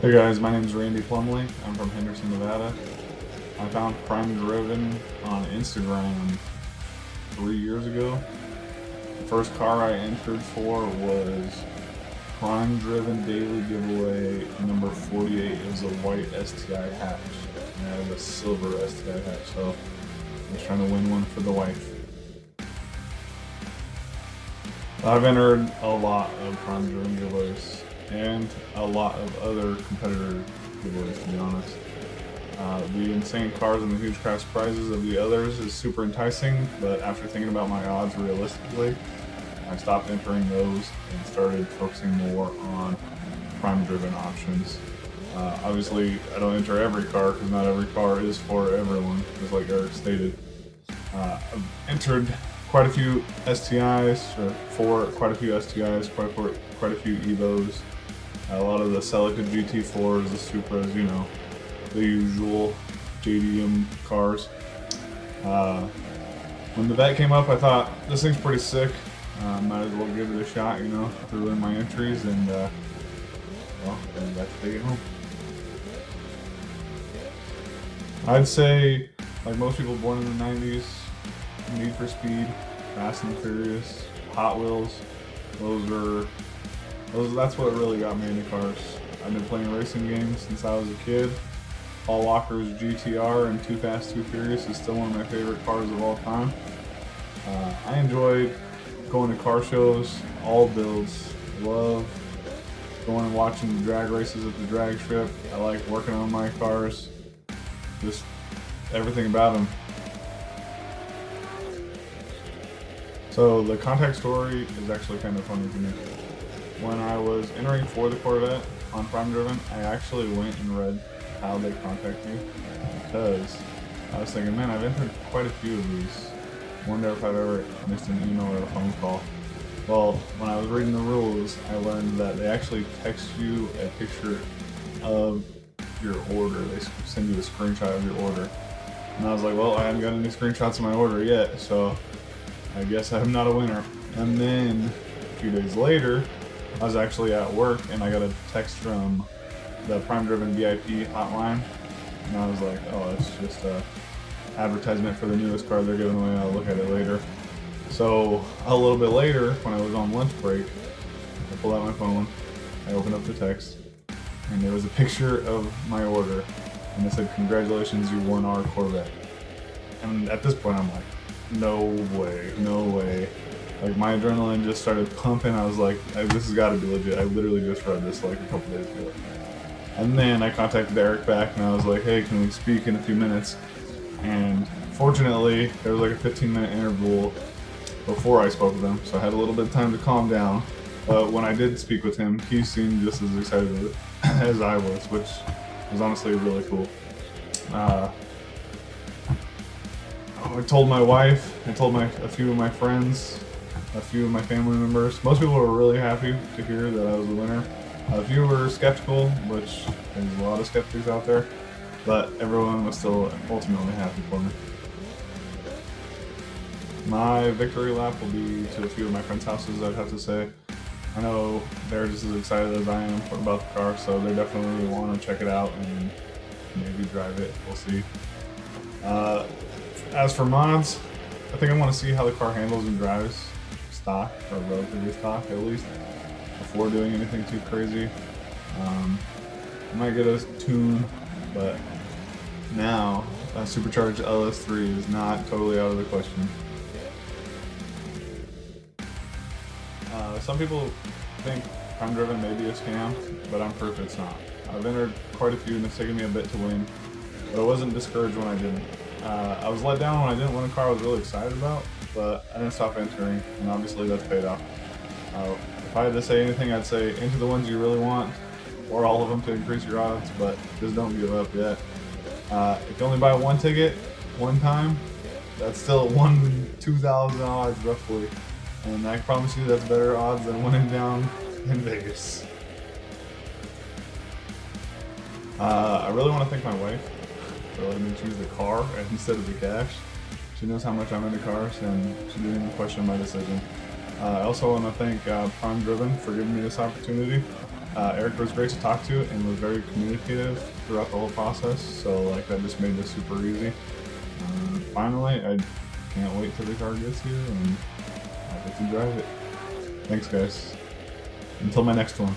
Hey guys, my name is Randy Plumlee. I'm from Henderson, Nevada. I found PrimeDriven on Instagram 3 years ago. The first car I entered for was PrimeDriven Daily Giveaway number 48. It was a white STI hatch, and I had a silver STI hatch, so I was trying to win one for the wife. I've entered a lot of PrimeDriven giveaways and a lot of other competitor giveaways, to be honest. The insane cars and the huge cash prizes of the others is super enticing, but after thinking about my odds realistically, I stopped entering those and started focusing more on PrimeDriven options. Obviously, I don't enter every car because not every car is for everyone, just like Eric stated. I've entered quite a few STIs, quite a few STIs, quite a few Evos, a lot of the Celica GT4s, the Supras, the usual JDM cars. When the vet came up, I thought, this thing's pretty sick. Might as well give it a shot, threw in my entries, and well, I got to take it home. I'd say, like most people born in the 90s, Need for Speed, Fast and Furious, Hot Wheels, that's what really got me into cars. I've been playing racing games since I was a kid. Paul Walker's GTR and Too Fast, Too Furious is still one of my favorite cars of all time. I enjoyed going to car shows, all builds. Love going and watching the drag races at the drag strip. I like working on my cars. Just everything about them. So the contact story is actually kind of funny to me. When I was entering for the Corvette on PrimeDriven, I actually went and read how they contact you, because I was thinking, man, I've entered quite a few of these. Wonder if I've ever missed an email or a phone call. Well, when I was reading the rules, I learned that they actually text you a picture of your order. They send you a screenshot of your order. And I was like, well, I haven't got any screenshots of my order yet, so I guess I'm not a winner. And then a few days later, I was actually at work and I got a text from the PrimeDriven VIP hotline, and I was like, oh, it's just a advertisement for the newest car they're giving away. I'll look at it later. So a little bit later, when I was on lunch break, I pulled out my phone, I opened up the text, and there was a picture of my order, and it said, congratulations, you won our Corvette. And at this point, I'm like, no way. Like, my adrenaline just started pumping. I was like, this has got to be legit. I literally just read this like a couple days ago. And then I contacted Eric back and I was like, hey, can we speak in a few minutes? And fortunately, there was like a 15-minute interval before I spoke with him, so I had a little bit of time to calm down. But when I did speak with him, he seemed just as excited as I was, which was honestly really cool. I told my wife, I told a few of my friends, a few of my family members. Most people were really happy to hear that I was the winner. A few were skeptical, which there's a lot of skeptics out there, but everyone was still ultimately happy for me. My victory lap will be to a few of my friends' houses, I'd have to say. I know they're just as excited as I am about the car, so they definitely want to check it out and maybe drive it. We'll see. As for mods, I think I want to see how the car handles and drives stock, or relatively stock at least, before doing anything too crazy. I might get a tune, but now a supercharged LS3 is not totally out of the question. Some people think PrimeDriven may be a scam, but I'm proof it's not. I've entered quite a few and it's taken me a bit to win, but I wasn't discouraged when I didn't. I was let down when I didn't win a car I was really excited about, but I didn't stop entering, and obviously that's paid off. If I had to say anything, I'd say enter the ones you really want, or all of them to increase your odds, but just don't give up yet. If you only buy one ticket, one time, that's still 1 in 2,000 odds roughly, and I promise you that's better odds than winning down in Vegas. I really want to thank my wife for letting me choose the car instead of the cash. She knows how much I'm into cars, and she didn't even question my decision. I also want to thank PrimeDriven for giving me this opportunity. Eric was great to talk to and was very communicative throughout the whole process. So like that just made this super easy. Finally, I can't wait till the car gets here and I get to drive it. Thanks, guys. Until my next one.